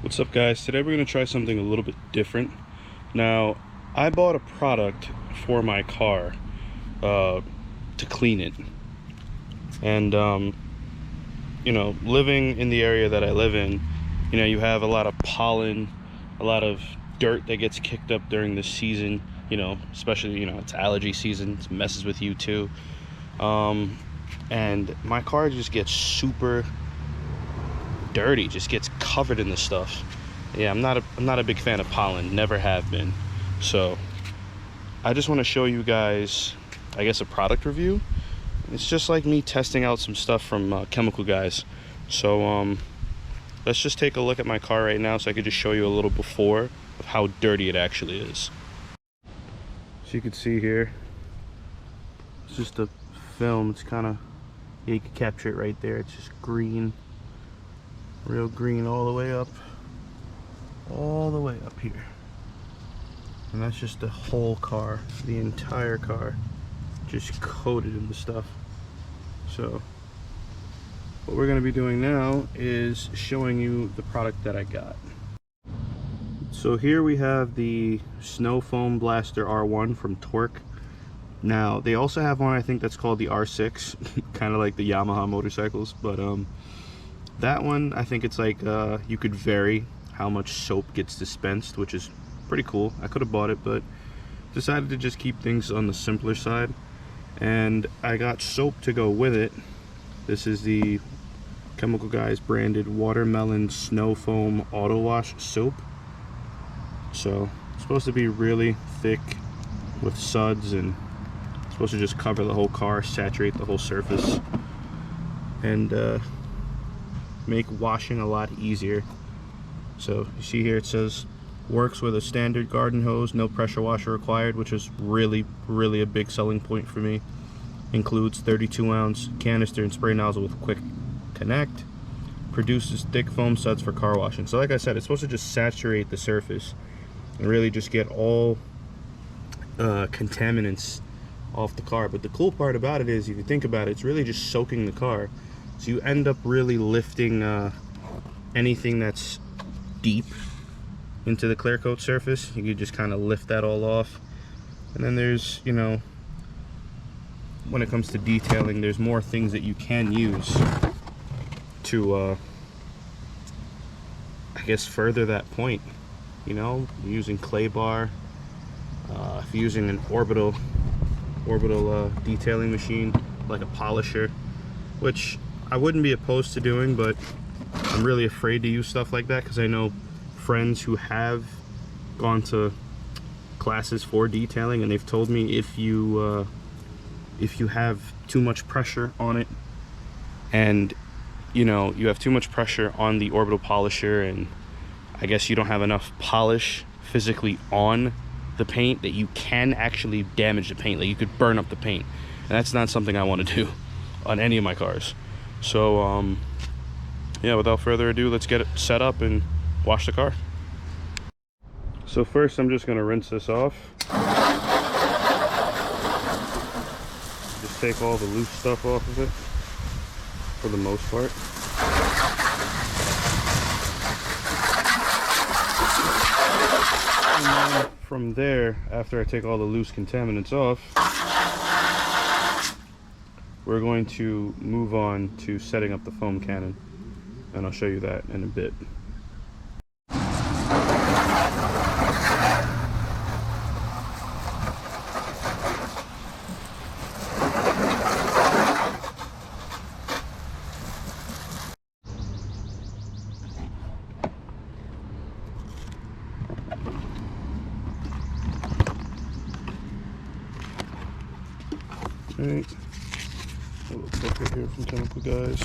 What's up, guys? Today we're going to try something a little bit different. Now, I bought a product for my car to clean it. And, living in the area that I live in, you have a lot of pollen, a lot of dirt that gets kicked up during the season, especially, it's allergy season. It messes with you too. And my car just gets super dirty, just gets covered in this stuff. Yeah, I'm not a big fan of pollen, never have been. So I just want to show you guys, I guess, a product review. It's just like me testing out some stuff from chemical guys. So let's just take a look at my car right now so I could just show you a little before of how dirty it actually is. So you can see here, it's just a film. It's kind of, yeah, you can capture it right there. It's just green, real green all the way up here. And that's just the whole car, the entire car, just coated in the stuff. So what we're going to be doing now is showing you the product that I got. So here we have the Snow Foam Blaster R1 from TORQ. Now they also have one, I think, that's called the R6, kind of like the Yamaha motorcycles, but that one, I think it's like you could vary how much soap gets dispensed, which is pretty cool. I could have bought it, but decided to just keep things on the simpler side. And I got soap to go with it. This is the Chemical Guys branded Watermelon Snow Foam Auto Wash Soap. So it's supposed to be really thick with suds, and it's supposed to just cover the whole car, saturate the whole surface, and make washing a lot easier. So you see here it says works with a standard garden hose, no pressure washer required, which is really a big selling point for me. Includes 32-ounce canister and spray nozzle with quick connect. Produces thick foam suds for car washing. So like I said, it's supposed to just saturate the surface and really just get all contaminants off the car. But the cool part about it is, if you think about it, it's really just soaking the car. So you end up really lifting anything that's deep into the clear coat surface. You can just kind of lift that all off. And then there's, when it comes to detailing, there's more things that you can use to I guess further that point. Using clay bar, if you're using an orbital detailing machine like a polisher, which I wouldn't be opposed to doing, but I'm really afraid to use stuff like that because I know friends who have gone to classes for detailing, and they've told me if you have too much pressure on it, and you have too much pressure on the orbital polisher, and I guess you don't have enough polish physically on the paint, that you can actually damage the paint. Like, you could burn up the paint, and that's not something I want to do on any of my cars. So yeah, without further ado, let's get it set up and wash the car. So first I'm just going to rinse this off. Just take all the loose stuff off of it for the most part. And then from there, after I take all the loose contaminants off, we're going to move on to setting up the foam cannon, and I'll show you that in a bit. Alright, a little bucket here from Chemical Guys.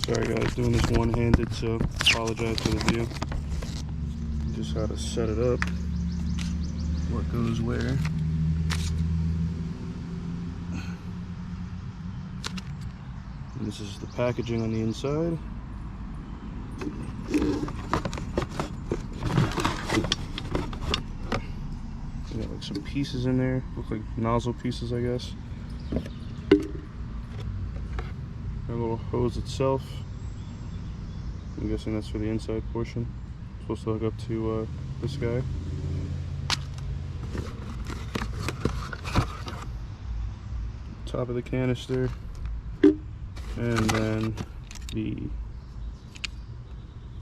Sorry guys, doing this one-handed, so apologize for the view. Just how to set it up, what goes where. And this is the packaging on the inside. You got like some pieces in there, look like nozzle pieces, I guess. The little hose itself. I'm guessing that's for the inside portion. It's supposed to hook up to this guy. Top of the canister, and then the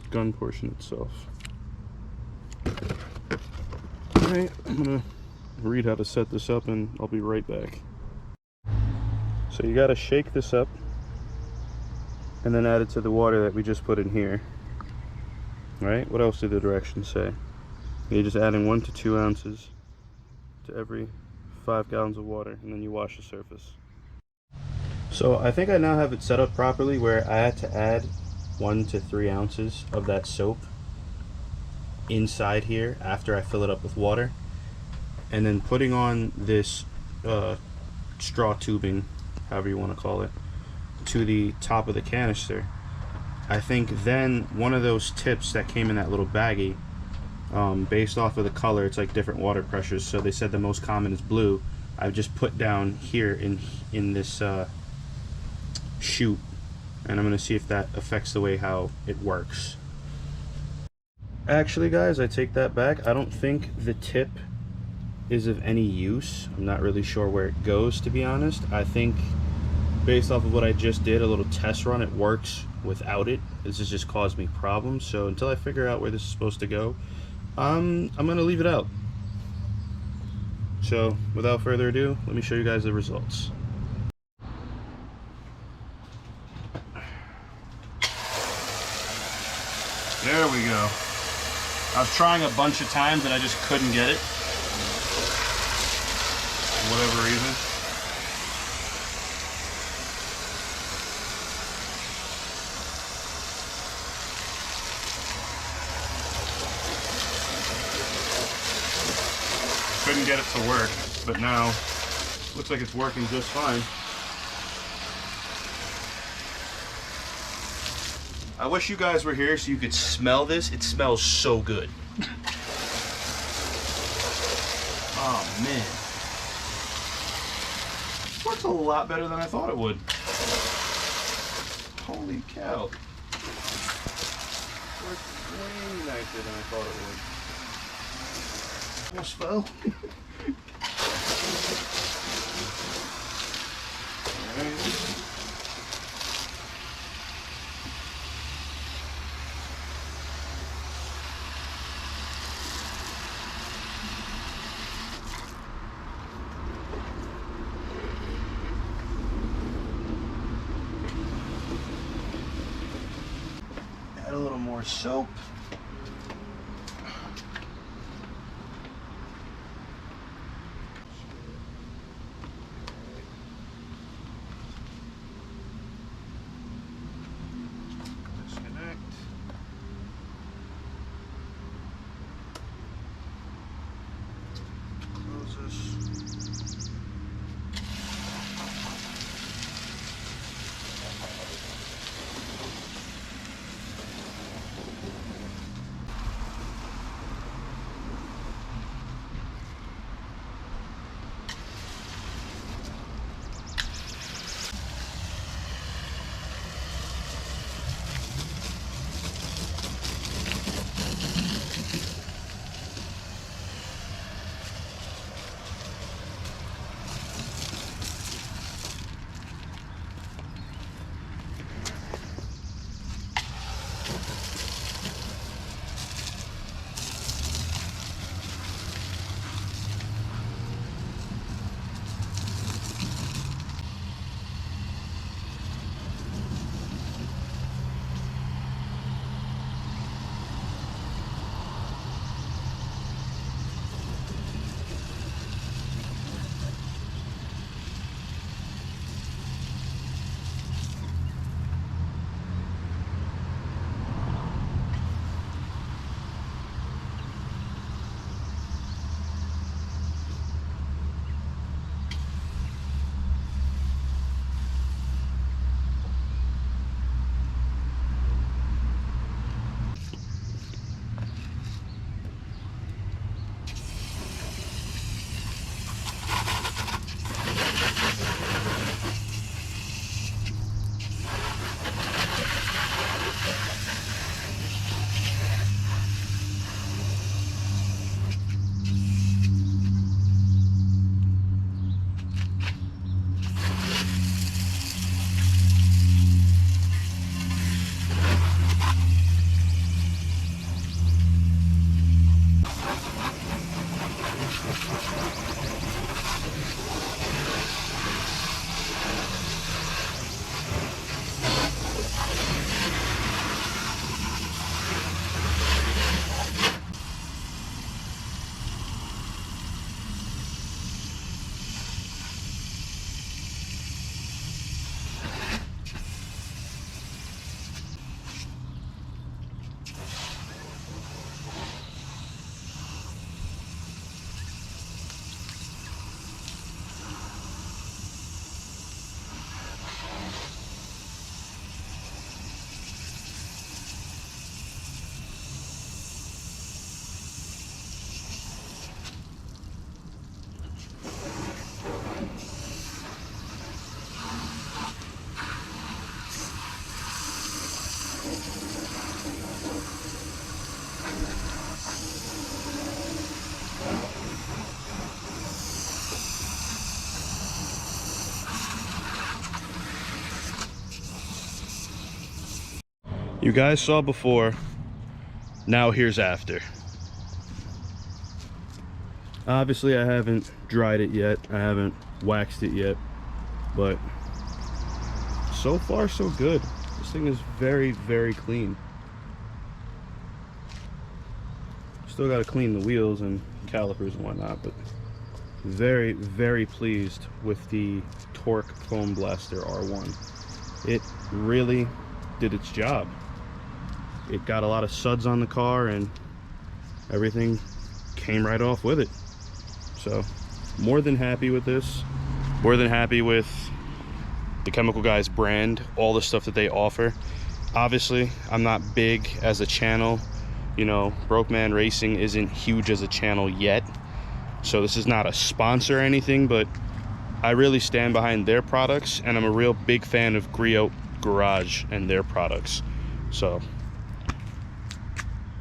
gun portion itself. Alright, I'm gonna read how to set this up and I'll be right back. So you gotta shake this up and then add it to the water that we just put in here. Alright, what else did the directions say? You're just adding 1 to 2 ounces to every 5 gallons of water, and then you wash the surface. So I think I now have it set up properly where I had to add 1 to 3 ounces of that soap inside here after I fill it up with water, and then putting on this straw tubing, however you want to call it, to the top of the canister. I think then one of those tips that came in that little baggie, based off of the color, it's like different water pressures, so they said the most common is blue. I've just put down here in this chute, and I'm going to see if that affects the way how it works. Actually guys, I take that back. I don't think the tip is of any use. I'm not really sure where it goes, to be honest. I think based off of what I just did, a little test run, it works without it. This has just caused me problems, so until I figure out where this is supposed to go, I'm gonna leave it out. So without further ado, let me show you guys the results. There we go. I was trying a bunch of times and I just couldn't get it for whatever reason. Couldn't get it to work, but now looks like it's working just fine. I wish you guys were here so you could smell this. It smells so good. Oh man. It works a lot better than I thought it would. Holy cow. It works way nicer than I thought it would. Almost fell. Alright. Add a little more soap. Disconnect. Close this. You guys saw before, now here's after. Obviously I haven't dried it yet, I haven't waxed it yet, but so far so good. This thing is very, very clean. Still got to clean the wheels and calipers and whatnot, but very, very pleased with the TORQ Foam Blaster R1. It really did its job. It got a lot of suds on the car and everything came right off with it. So more than happy with this, more than happy with the Chemical Guys brand, all the stuff that they offer. Obviously I'm not big as a channel, you know, Broke Man Racing isn't huge as a channel yet, so this is not a sponsor or anything, but I really stand behind their products, and I'm a real big fan of Griot Garage and their products. So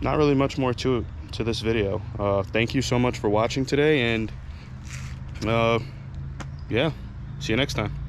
not really much more to this video. Thank you so much for watching today, and yeah, see you next time.